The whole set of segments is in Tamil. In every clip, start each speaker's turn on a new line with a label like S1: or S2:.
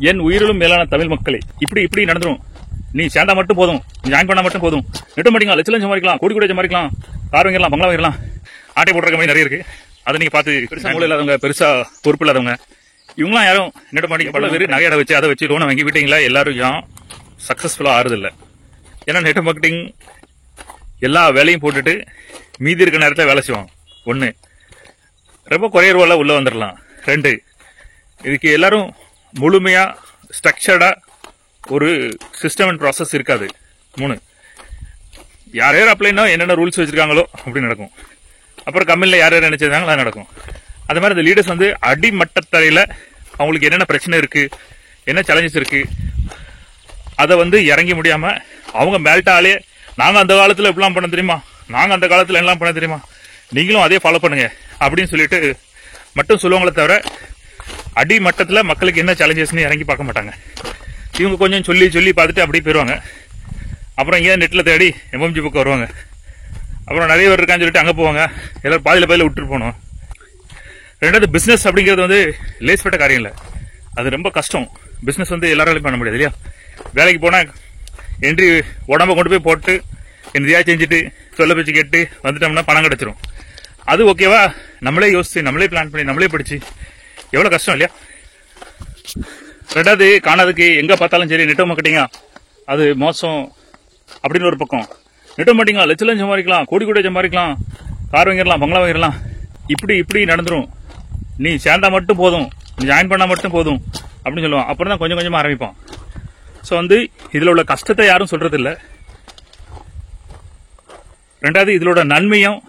S1: என் உயிரிலும் மேலான தமிழ் மக்களே, இப்படி நடந்துரும். நீ சேர்ந்தா மட்டும் போதும், நீ ஜாயின் பண்ணா மட்டும் போதும். நெட்டும் மாட்டிங்களா, லட்சம் சம்பாதிக்கலாம், கோடி சம்பாதிக்கலாம், கார் வாங்கிடலாம், பங்களா வாங்கிடலாம், ஆட்டை போடுற கம்பெனி நிறைய இருக்கு. அதை நீங்க பார்த்து பெருசா மூலம் இல்லாதவங்க, பெருசா பொறுப்பு இல்லாதவங்க, இவங்களாம் யாரும் நெட்ட மாட்டிங்க பல பேர் நகையடை வச்சு அதை வச்சு லோனை வாங்கி விட்டீங்களா, எல்லாரும் ஏன் சக்சஸ்ஃபுல்லா ஆறுது இல்லை. ஏன்னா நெட் மார்க்கெட்டிங் எல்லா வேலையும் போட்டுட்டு மீதி இருக்கிற நேரத்தில் வேலை செய்வாங்க. ஒன்று, ரொம்ப குறைய ரூபால உள்ள வந்துடலாம். 2, இதுக்கு எல்லாரும் முழுமையா ஸ்ட்ரக்சர்டா ஒரு சிஸ்டம் அண்ட் ப்ராசஸ் இருக்காது. 3, யார் யார் அப்ளைனா என்னென்ன ரூல்ஸ் வச்சிருக்காங்களோ அப்படி நடக்கும். அப்புறம் கம்பெனியில் யார் யார் நினைச்சிருந்தாங்களோ அது நடக்கும். அது மாதிரி இந்த லீடர்ஸ் வந்து அடிமட்டத்தரையில அவங்களுக்கு என்னென்ன பிரச்சனை இருக்கு, என்ன சேலஞ்சஸ் இருக்கு, அதை வந்து இறங்கி முடியாம அவங்க மேல்ட்டாலே நாங்க அந்த காலத்துல எப்படிலாம் பண்ண தெரியுமா, நாங்க அந்த காலத்துல எல்லாம் பண்ண தெரியுமா, நீங்களும் அதே ஃபாலோ பண்ணுங்க அப்படின்னு சொல்லிட்டு மட்டும் சொல்லுவாங்களே தவிர அடிமட்டத்துல மக்களுக்கு என்ன சேலஞ்சஸ்ன்னு இறங்கி பார்க்க மாட்டாங்க. இவங்க கொஞ்சம் சொல்லி பார்த்துட்டு அப்படியே போயிடுவாங்க. அப்புறம் இங்கே நெட்டில் தேடி எம்எம்ஜி புக்கு வருவாங்க. அப்புறம் நிறைய பேர் இருக்கான்னு சொல்லிட்டு அங்கே போவாங்க. எல்லாரும் பாதியில் விட்டுட்டு போனோம். 2வது, பிஸ்னஸ் அப்படிங்கிறது வந்து லேஸ்பட்ட காரியம் இல்லை, அது ரொம்ப கஷ்டம். பிஸ்னஸ் வந்து எல்லாராலையும் பண்ண முடியாது இல்லையா. வேலைக்கு போனால் என்ட்ரி உடம்ப கொண்டு போய் போட்டு எந்திரியா செஞ்சுட்டு சொல்ல பேச்சு கேட்டு வந்துட்டோம்னா பணம் கிடைச்சிரும். அது ஓகேவா, நம்மளே யோசிச்சு நம்மளே பிளான் பண்ணி நம்மளே படிச்சு எவ்வளோ கஷ்டம் இல்லையா. 2வது, காணாதுக்கு எங்கே பார்த்தாலும் சரி நெட் மார்க்கெட்டிங்கா அது மோசம் அப்படின்னு ஒரு பக்கம். நெட் மார்க்கெட்டிங்கா லட்சம் சம்பாதிக்கலாம், கோடி சம்பாதிக்கலாம், கார் வாங்கிடலாம், பங்களா வாங்கிடலாம், இப்படி நடந்துரும். நீ சேர்ந்தா மட்டும் போதும், நீ ஜாயின் பண்ணா மட்டும் போதும் அப்படின்னு சொல்லுவான். அப்புறம் தான் கொஞ்சம் கொஞ்சமா ஆரம்பிப்பான். ஸோ வந்து இதில் உள்ள கஷ்டத்தை யாரும் சொல்றது இல்லை. 2வது, இதோட நன்மையும்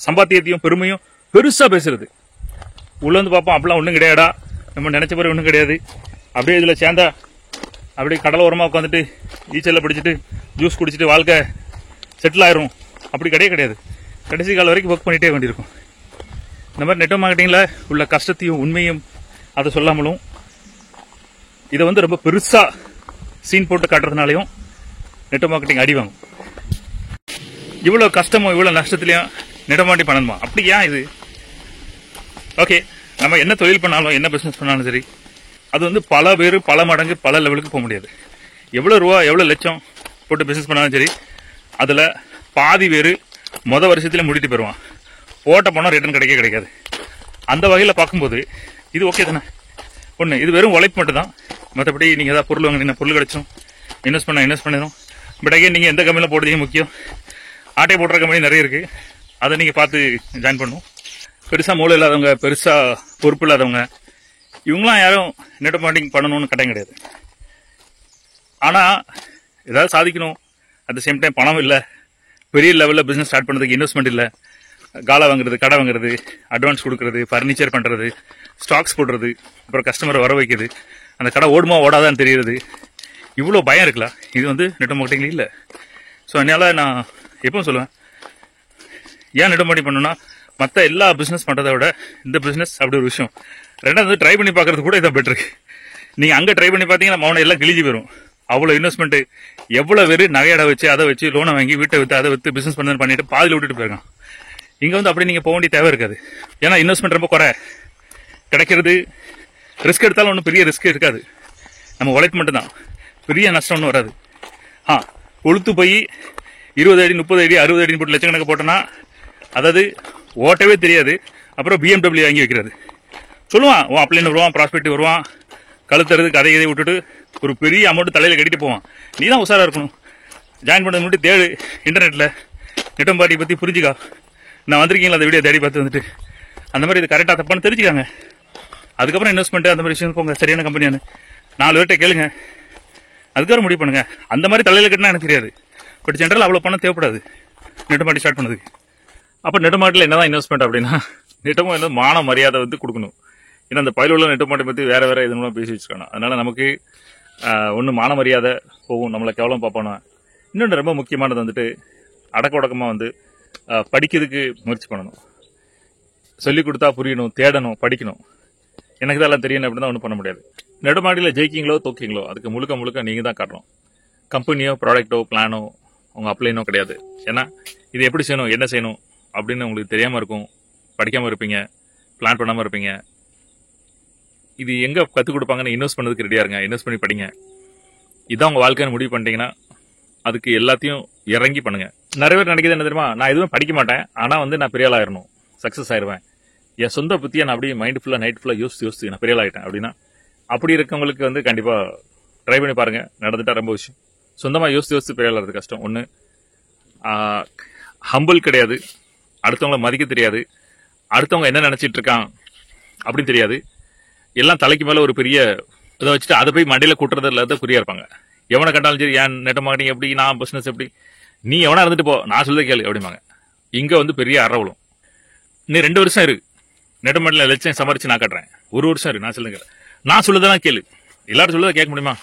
S1: சம்பாத்தியத்தையும் பெருமையும் பெருசா பேசுறது. உள்ள வந்து பார்ப்போம், அப்படிலாம் ஒன்றும் கிடையாடா, நம்ம நினைச்ச பிறகு ஒன்றும் கிடையாது. அப்படியே இதில் சேர்ந்தா அப்படியே கடலை ஓரமாக உட்காந்துட்டு ஈச்சலில் பிடிச்சிட்டு ஜூஸ் குடிச்சிட்டு வாழ்க்கை செட்டில் ஆயிரும், அப்படி கிடையாது. கடைசி காலம் வரைக்கும் ஒர்க் பண்ணிட்டே வேண்டியிருக்கும். இந்த மாதிரி நெட் மார்க்கெட்டிங்கில் உள்ள கஷ்டத்தையும் உண்மையும் அதை சொல்லாமலும் இதை வந்து ரொம்ப பெருசா சீன் போட்டு காட்டுறதுனாலையும் நெட் மார்க்கெட்டிங் அடி வாங்கும். இவ்வளோ கஷ்டமோ இவ்வளோ நஷ்டத்துலையும் நெட் மார்க்கெட்டிங் பண்ணணுமா? அப்படி ஏன் இது? ஓகே, நம்ம என்ன தொழில் பண்ணாலும் என்ன பிஸ்னஸ் பண்ணாலும் சரி, அது வந்து பல பேர் பல மடங்கு பல லெவலுக்கு போக முடியாது. எவ்வளோ ரூபா எவ்வளோ லட்சம் போட்டு பிஸ்னஸ் பண்ணாலும் சரி, அதில் பாதி பேர் வருஷத்துல முடிட்டு போயிடுவான். போட்ட பணம் ரிட்டர்ன் கிடைக்காது. அந்த வகையில் பார்க்கும்போது இது ஓகே தானே. ஒன்று, இது வெறும் உழைப்பு மட்டும் தான். மற்றபடி நீங்கள் ஏதாவது பொருள் வாங்கினீங்கன்னா பொருள் கிடைச்சும், இன்வெஸ்ட் பண்ணிடும். பட் அகைன் நீங்கள் எந்த கம்பெனியில் போடுறீங்க முக்கியம். ஆட்டை போடுற கம்பெனி நிறைய இருக்கு, அதை நீங்கள் பார்த்து ஜாயின் பண்ணணும். பெருசா மூளை இல்லாதவங்க, பெருசா பொறுப்பு இல்லாதவங்க, இவங்களாம் யாரும் நெட் மார்க்கெட்டிங் பண்ணணும்னு கட்டாயம் கிடையாது. ஆனா ஏதாவது சாதிக்கணும், அட் த சேம் டைம் பணம் இல்லை, பெரிய லெவலில் பிசினஸ் ஸ்டார்ட் பண்ணுறதுக்கு இன்வெஸ்ட்மெண்ட் இல்லை, காலை வாங்குறது, கடை வாங்குறது, அட்வான்ஸ் கொடுக்கறது, ஃபர்னிச்சர் பண்றது, ஸ்டாக்ஸ் போடுறது, அப்புறம் கஸ்டமரை வர வைக்கிறது, அந்த கடை ஓடுமா ஓடாதான்னு தெரியுது, இவ்வளோ பயம் இருக்குல்ல, இது வந்து நெட் மார்க்கெட்டிங் இல்லை. ஸோ அதனால நான் எப்பவும் சொல்லுவேன், ஏன் நெட் மார்க்கெட்டிங் பண்ணணும்னா மற்ற எல்லா பிஸ்னஸ் பண்ணுறதை விட இந்த பிஸ்னஸ் அப்படி ஒரு விஷயம். 2வது, ட்ரை பண்ணி பார்க்கறது கூட இதை பெட்ரு. நீங்கள் அங்கே ட்ரை பண்ணி பார்த்தீங்கன்னா மௌனம் எல்லாம் கிழிஞ்சு போயிடும். அவ்வளோ இன்வெஸ்ட்மெண்ட், எவ்வளோ பேர் நகையடை வச்சு அதை வச்சு லோனை வாங்கி வீட்டை விற்று அதை விற்று பிஸ்னஸ் பண்ணு பண்ணிட்டு பாதியில் விட்டுட்டு போயிருக்கான். இங்கே வந்து அப்படி நீங்கள் போக வேண்டிய தேவை இருக்காது. ஏன்னா இன்வெஸ்ட்மெண்ட் ரொம்ப குறை, கிடைக்கிறது ரிஸ்க் எடுத்தாலும் ஒன்றும் பெரிய ரிஸ்க் இருக்காது. நம்ம உழைப்பு மட்டும்தான், பெரிய நஷ்டம் ஒன்றும் வராது. கொளுத்து போய் 20 அடி 30 அடி 60 அடி போட்டு லட்சக்கணக்கு போட்டோன்னா அதாவது ஓட்டவே தெரியாது. அப்புறம் BMW வாங்கி வைக்கிறது சொல்லுவான், அப்ளைன் வருவான், ப்ராஸ்பெக்ட் வருவான், கழுத்துறது கதையை விட்டுட்டு ஒரு பெரிய அமௌண்ட் தலையில் கட்டிட்டு போவான். நீ தான் உஷாரா இருக்கணும். ஜாயின் பண்ணது மட்டும் தேடு, இன்டர்நெட்டில் நெட் மார்க்கெட்டிங் பற்றி புரிஞ்சுக்கா. நான் வந்திருக்கீங்களா அந்த வீடியோ தேடி பார்த்து வந்துட்டு அந்த மாதிரி இது கரெக்டாக தப்பான்னு தெரிஞ்சுக்காங்க. அதுக்கப்புறம் இன்வெஸ்ட்மெண்ட் அந்த மாதிரி விஷயம் போங்க, சரியான கம்பெனியானு 4 பேர்கிட்ட கேளுங்க, அதுக்கப்புறம் முடிவு பண்ணுங்க. அந்த மாதிரி தலையில் கட்டினா எனக்கு தெரியாது. பட் ஜென்ரல் அவ்வளோ பணம் தேவைப்படாது நெட் மார்க்கெட்டிங் ஸ்டார்ட் பண்ணதுக்கு. அப்போ நெட் மார்க்கெட்டில் என்னதான் இன்வெஸ்ட்மெண்ட் அப்படின்னா, நெட்டமும் என்ன மான மரியாதை வந்து கொடுக்கணும். ஏன்னா அந்த பயில உள்ள நெட் மார்க்கெட்டிங் பற்றி வேற இது மூலம் பேசி வச்சுக்கணும். அதனால நமக்கு ஒன்று மான மரியாதை போகும், நம்மளை கேவலம் பார்ப்பானு. இன்னொன்று ரொம்ப முக்கியமானது வந்துட்டு அடக்க உடக்கமாக வந்து படிக்கிறதுக்கு முயற்சி பண்ணணும். சொல்லிக் கொடுத்தா புரியணும், தேடணும், படிக்கணும். எனக்கு தான் எல்லாம் தெரியணும் அப்படின்னு தான் ஒன்றும் பண்ண முடியாது. நெட் மார்க்கெட்டில் ஜெயிக்கிங்களோ தோக்கிங்களோ அதுக்கு முழுக்க நீங்கள் தான் காட்டணும். கம்பெனியோ ப்ராடக்டோ பிளானோ உங்கள் அப்ளைனோ கிடையாது. ஏன்னா இது எப்படி செய்யணும், என்ன செய்யணும் அப்படின்னு உங்களுக்கு தெரியாமல் இருக்கும், படிக்காமல் இருப்பீங்க, பிளான் பண்ணாமல் இருப்பீங்க. இது எங்க கற்றுக் கொடுப்பாங்கன்னு இன்வெஸ்ட் பண்ணதுக்கு ரெடியா இருங்க. இன்வெஸ்ட் பண்ணி படிங்க. இதான் உங்க வாழ்க்கைன்னு முடிவு பண்ணிட்டீங்கன்னா அதுக்கு எல்லாத்தையும் இறங்கி பண்ணுங்க. நிறைய பேர் நினைக்கிறது என்ன தெரியுமா, நான் எதுவும் படிக்க மாட்டேன், ஆனா நான் பெரிய ஆள் ஆயிரணும், சக்சஸ் ஆயிருவேன், என் சொந்த புத்தியை நான் அப்படியே மைண்ட் ஃபுல்லா நைட் ஃபுல்லா யோசிச்சு நான் பெரிய ஆள் ஆயிட்டேன் அப்படின்னா, அப்படி இருக்கவங்களுக்கு கண்டிப்பா ட்ரை பண்ணி பாருங்க. நடந்துட்டா ரொம்ப விஷயம். சொந்தமா யோசிச்சு பெரிய ஆள் ஆகிறது கஷ்டம். ஒண்ணு ஹம்பிள் கிடையாது, அடுத்தவங்களை மதிக்க தெரியாது, அடுத்தவங்க என்ன நினைச்சிட்டு இருக்கான் அப்படின்னு தெரியாது. எல்லாம் தலைக்கு மேல ஒரு பெரிய இதை வச்சுட்டு அதை போய் மண்டையில கூட்டுறதுல தான் குறியா இருப்பாங்க. எவனை கண்டாலும் சரி, ஏன் நெட் மார்க்கெட்டிங் எப்படி, நான் பிசினஸ் எப்படி, நீ எவனா இருந்துட்டு போ, நான் சொல்ல கேளு அப்படிம்பாங்க. இங்க பெரிய அறவலும். நீ 2 வருஷம் இரு, நெட் மார்க்கெட்டில் லட்சம் சம்பாரிச்சு நான் கட்டுறேன். 1 வருஷம் இரு, நான் சொல்லுங்க, நான் சொல்லதான் கேளு. எல்லாரும் சொல்லதை கேட்க முடியுமா?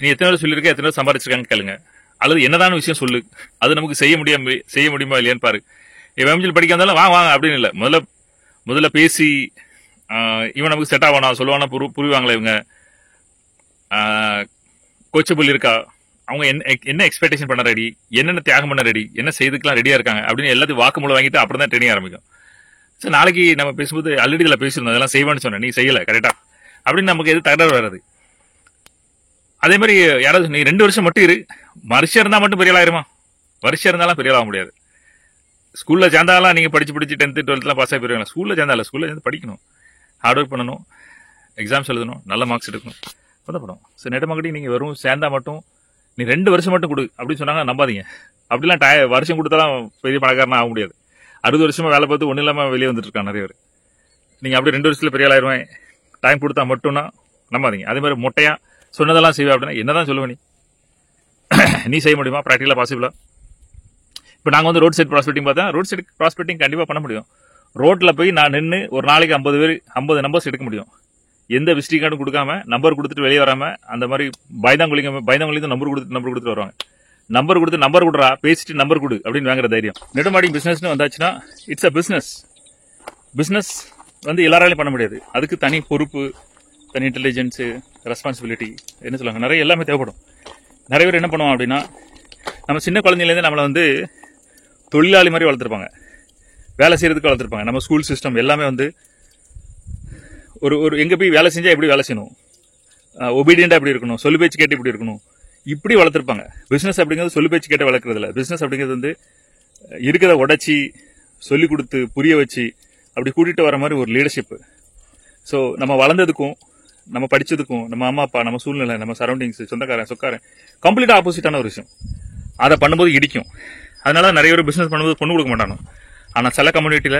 S1: நீ எத்தனை பேர் சொல்லியிருக்க, எத்தனை பேர் சம்பாரிச்சிருக்காங்க கேளுங்க. அல்லது என்னதான விஷயம் சொல்லு, அது நமக்கு செய்ய முடியுமா இல்லையான்னு பாரு. எம்ஜிஎல் படிக்க வந்தாலும் வாங்க அப்படின்னு இல்லை, முதல்ல பேசி இவன் நமக்கு செட் ஆவானா, சொல்லுவானா, புரிவாங்களா, இவங்க கோச்சபிள் இருக்கா, அவங்க என்ன எக்ஸ்பெக்டேஷன் பண்ண ரெடி, என்னென்ன தியாகம் பண்ண ரெடி, என்ன செய்துக்கலாம் ரெடியா இருக்காங்க அப்படின்னு எல்லாத்தையும் வாக்குமூலம் வாங்கிட்டு அப்புறம் தான் ட்ரெயினிங் ஆரம்பிக்கும். சார் நாளைக்கு நம்ம பேசும்போது ஆல்ரெடி இதில் பேசியிருந்தோம், அதெல்லாம் செய்வான்னு சொன்னேன், நீ செய்யலை கரெக்டா அப்படின்னு நமக்கு எது தகராறு வராது. அதே மாதிரி யாராவது நீ 2 வருஷம் மட்டும் இரு, வருஷம் இருந்தா மட்டும் பெரிய ஆயிருமா? வருஷம் இருந்தாலும் பெரிய ஆக முடியாது. ஸ்கூல்ல சேர்ந்தாலும் நீங்க படிச்சு 10th 12th பாஸ் ஆகி போயிருவாங்க. ஸ்கூல்ல சேர்ந்து படிக்கணும், ஹார்ட் ஒர்க் பண்ணணும், எக்ஸாம்ஸ் எழுதணும், நல்ல மார்க்ஸ் எடுக்கணும், பதப்படும். சரி, நெட் மார்க்கெட்டிங் நீங்க வெறும் சேர்ந்தா மட்டும் நீ 2 வருஷம் மட்டும் கொடு அப்படின்னு சொன்னாங்க, நம்பாதீங்க. அப்படிலாம் வருஷம் கொடுத்தாலும் பெரிய பணக்காரனா ஆக முடியாது. 60 வருஷமா வேலை பார்த்து ஒன்னும் இல்லாம வெளியே வந்துட்டு இருக்காங்க நிறைய பேர். நீங்க அப்படி 2 வருஷத்துல பெரிய ஆளாயிருவேன் டைம் கொடுத்தா மட்டும்னா நம்பாதீங்க. அதே மாதிரி மொட்டையா சொன்னதெல்லாம் செய்வேன் அப்படின்னா என்னதான் சொல்லுவேன், நீ செய்ய முடியுமா? ப்ராக்டிகலா பாசிபிளா? இப்போ நாங்கள் ரோட் சைட் ப்ராஸ்பெக்டிங் பார்த்தா, ரோட் சைட் ப்ராஸ்பெக்டிங் கண்டிப்பாக பண்ண முடியும். ரோட்ல போய் நான் நின்று ஒரு நாளைக்கு 50 நம்பர்ஸ் எடுக்க முடியும். எந்த விசிட்டிங் கார்டும் கொடுக்காம, நம்பர் கொடுத்துட்டு வெளியே வராம, அந்த மாதிரி பயந்தாங்குழிங்க நம்பர் கொடுத்துட்டு வருவாங்க. நம்பர் கொடுத்து நம்பர் கொடுறா, பேசிட்டு நம்பர் கொடு அப்படின்னு வாங்குற தைரியம். நெட் மார்க்கெட்டிங் பிசினஸ்னு வந்தாச்சுன்னா இட்ஸ் அ பிசினஸ் எல்லாராலையும் பண்ண முடியாது. அதுக்கு தனி பொறுப்பு, தனி இன்டெலிஜென்ஸ், ரெஸ்பான்சிபிலிட்டி, என்ன சொல்லுவாங்க, நிறைய எல்லாமே தேவைப்படும். நிறைய பேர் என்ன பண்ணுவோம் அப்படின்னா, நம்ம சின்ன குழந்தையிலேருந்து நம்மளை தொழிலாளி மாதிரி வளர்த்துருப்பாங்க, வேலை செய்யறதுக்கு வளர்த்துருப்பாங்க. நம்ம ஸ்கூல் சிஸ்டம் எல்லாமே ஒரு எங்க போய் வேலை செஞ்சா எப்படி வேலை செய்யணும், ஒபீடியண்டா எப்படி இருக்கணும், சொல்லு பேச்சு கேட்டு எப்படி இருக்கணும், இப்படி வளர்த்துருப்பாங்க. பிசினஸ் அப்படிங்கிறது சொல்லு பேச்சு கேட்ட வளர்க்கறது இல்லை. பிசினஸ் அப்படிங்கிறது இருக்கிறத உடைச்சி சொல்லி கொடுத்து புரிய வச்சு அப்படி கூட்டிட்டு வர மாதிரி ஒரு லீடர்ஷிப். ஸோ நம்ம வளர்ந்ததுக்கும், நம்ம படிச்சதுக்கும், நம்ம அம்மா அப்பா, நம்ம சூழ்நிலை, நம்ம சரௌண்டிங்ஸ், சொக்காரன் கம்ப்ளீட்டா ஆப்போசிட்டான ஒரு விஷயம். அதை பண்ணும்போது இடிக்கும். அதனால நிறைய பேர் பிசினஸ் பண்ணும்போது பொண்ணு கொடுக்க மாட்டானோ. ஆனா சில கம்யூனிட்டியில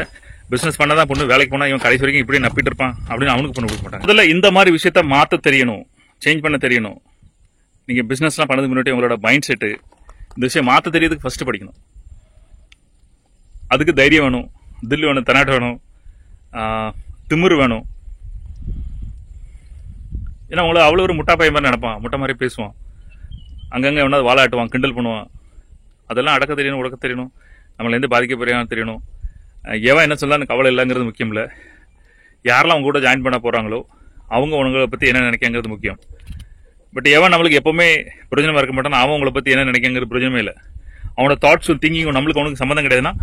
S1: பிசினஸ் பண்ணதான் பொண்ணு, வேலைக்கு போனா இவன் கடைசி வரைக்கும் இப்படி நப்பிட்டு இருப்பான் அப்படின்னு அவனுக்கு பொண்ணு கொடுக்க மாட்டாங்க. முதல்ல இந்த மாதிரி விஷயத்த மாத்த தெரியணும், சேஞ்ச் பண்ண தெரியணும். நீங்க பிசினஸ் எல்லாம் பண்ணதுக்கு முன்னாடி உங்களோட மைண்ட் செட்டு இந்த விஷயம் மாத்த தெரியறதுக்கு ஃபர்ஸ்ட் படிக்கணும். அதுக்கு தைரியம் வேணும், தில்லு வேணும், தனாட்டு வேணும், திமிரு வேணும். ஏன்னா உங்களை அவ்வளோ ஒரு முட்டா பையன் மாதிரி நினைப்பான், முட்டை மாதிரி பேசுவான், அங்கங்க எவனாவது வாழாட்டுவான், கிண்டல் பண்ணுவான். அதெல்லாம் அடக்க தெரியணும், உடக்க தெரியணும், நம்மள எந்த பாதிக்க போறான்னு தெரியணும். எவன் என்ன சொல்லலாம் கவலை இல்லைங்கிறது முக்கியம் இல்லை. யாரெல்லாம் அவங்க கூட ஜாயின் பண்ண போறாங்களோ அவங்க உங்களை பத்தி என்ன நினைக்காங்கிறது முக்கியம். பட் எவன் நம்மளுக்கு எப்பவுமே பிரயோஜனமா இருக்க மாட்டான், அவன் உங்களை பத்தி என்ன நினைக்காங்கிறது பிரயோஜனமே இல்லை. அவனோட தாட்ஸும் திங்கிங்கும் நம்மளுக்கு அவனுக்கு சம்மந்தம் கிடையாதுன்னா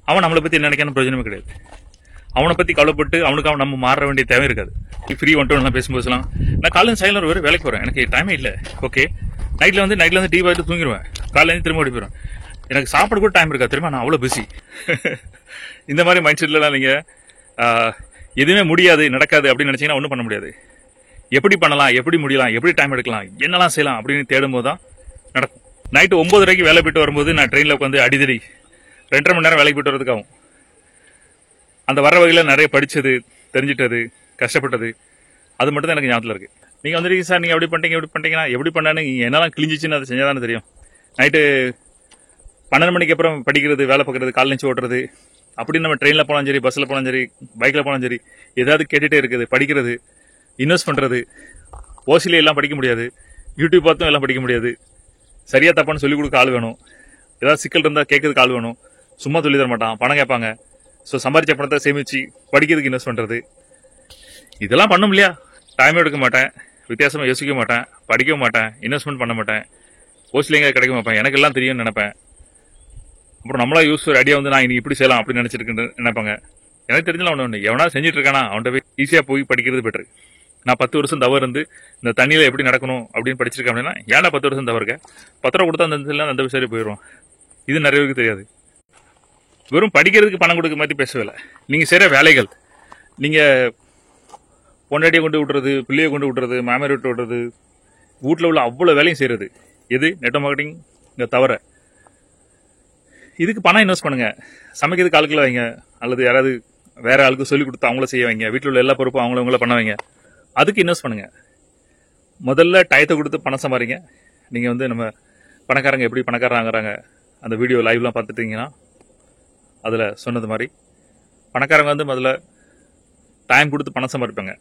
S1: அவன் நம்மளை பத்தி என்ன நினைக்கான பிரயோஜனமே கிடையாது. அவனை பத்தி கவலைப்பட்டு அவனுக்கு அவன் நம்ம மாற வேண்டிய தேவை இருக்காது. ஃப்ரீ ஒன் பேசும்போதுலாம் நான் காலையில் சைலண்ட் ஒரு வேலைக்கு போறேன், எனக்கு டைமே இல்லை, ஓகே, நைட்ல டீ பார்த்து தூங்கிடுவேன், காலையில திரும்ப ஓடி போயிடுவேன், எனக்கு சாப்பாடு கூட டைம் இருக்கா தெரியுமா, நான் அவ்வளோ பிஸி. இந்த மாதிரி மைண்ட் செட்லாம் நீங்க எதுவுமே முடியாது, நடக்காது அப்படின்னு நினைச்சீங்கன்னா ஒன்றும் பண்ண முடியாது. எப்படி பண்ணலாம், எப்படி முடியலாம், எப்படி டைம் எடுக்கலாம், என்னெல்லாம் செய்யலாம் அப்படின்னு தேடும் போது தான் நடக்கும். நைட்டு 9:30 வேலை போயிட்டு வரும்போது நான் ட்ரெயினில் உட்காந்து அடிதடி 2.5 மணி நேரம் வேலைக்கு போயிட்டு வரதுக்காகும். அந்த வர வகையில் நிறைய படிச்சது, தெரிஞ்சிட்டது, கஷ்டப்பட்டது, அது மட்டும் தான் எனக்கு ஞாபகத்தில் இருக்கு. நீங்க வந்துருக்கீங்க சார், நீங்க எப்படி பண்ணிட்டீங்கன்னா எப்படி பண்ணான்னு என்னெல்லாம் கிழிஞ்சிச்சுன்னு அதை செஞ்சாதானே தெரியும். நைட்டு 12 மணிக்கு அப்புறம் படிக்கிறது, வேலை பார்க்கறது, கால் நிச்சு ஓட்டுறது, அப்படின்னு நம்ம ட்ரெயின்ல போனாலும் சரி, பஸ்ல போனாலும் சரி, பைக்ல போனாலும் சரி, ஏதாவது கேட்டுட்டே இருக்குது, படிக்கிறது, இன்வெஸ்ட் பண்றது. ஓசில எல்லாம் படிக்க முடியாது, யூடியூப் பார்த்தும் எல்லாம் படிக்க முடியாது. சரியா தப்பான்னு சொல்லிக் கொடுக்க ஆள் வேணும், ஏதாவது சிக்கல் இருந்தா கேட்கறதுக்கு ஆள் வேணும். சும்மா சொல்லி தர மாட்டான், பணம் கேட்பாங்க. ஸோ சம்பாரிச்ச பணத்தை சேமிச்சு படிக்கிறதுக்கு இன்வெஸ்ட் பண்றது, இதெல்லாம் பண்ணும் இல்லையா. டைம் எடுக்க மாட்டேன், வித்தியாசமா யோசிக்க மாட்டேன், படிக்க மாட்டேன், இன்வெஸ்ட்மெண்ட் பண்ண மாட்டேன், ஓசிலிங்க கிடைக்க மாட்டேன், எனக்கு எல்லாம் தெரியும்னு நினைப்பேன். அப்புறம் நம்மளா யூஸ் ஒரு ஐடியா நான் இன்னைக்கு இப்படி செய்யலாம் அப்படின்னு நினைச்சிருக்கேன்னு நினைப்பாங்க. எனக்கு தெரிஞ்சலாம் ஒன்று, எவனா செஞ்சுட்டு இருக்கானா அவன்கிட்ட போய் ஈஸியா போய் படிக்கிறது பெட்டர். நான் 10 வருஷம் தவறு இருந்து இந்த தண்ணியில எப்படி நடக்கணும் அப்படின்னு படிச்சிருக்கேன் அப்படின்னா ஏன்னா 10 வருஷம் தவறு இருக்கேன் 10 ரூபா கொடுத்தா அந்த விஷயம் போயிடும். இது நிறைய பேருக்கு தெரியாது. வெறும் படிக்கிறதுக்கு பணம் கொடுக்க மாதிரி பேசவில்லை. நீங்கள் செய்கிற வேலைகள், நீங்கள் பொண்டாட்டியை கொண்டு விட்டுறது, பிள்ளையை கொண்டு விட்டுறது, மாமியார் விட்டு விட்டுறது, வீட்டில் உள்ள அவ்வளோ வேலையும் செய்கிறது எது நெட் மார்க்கெட்டிங் இங்கே தவிர. இதுக்கு பணம் இன்வெஸ்ட் பண்ணுங்க. சமைக்கிறதுக்கு ஆளுக்களை வைங்க, அல்லது யாராவது வேற ஆளுக்கு சொல்லிக் கொடுத்து அவங்கள செய்ய வைங்க. வீட்டில் உள்ள எல்லா பொறுப்பும் அவங்கள பண்ண வைங்க. அதுக்கு இன்வெஸ்ட் பண்ணுங்க. முதல்ல டயத்தை கொடுத்து பணம் சம்பாதிங்க. நீங்கள் வந்து நம்ம பணக்காரங்க எப்படி பணக்காரங்கிறாங்க அந்த வீடியோ லைவ்லாம் பார்த்துட்டீங்கன்னா அதில் சொன்னது மாதிரி பணக்காரங்க வந்து முதல்ல டைம் கொடுத்து பணம் சம்பாதிப்பாங்க.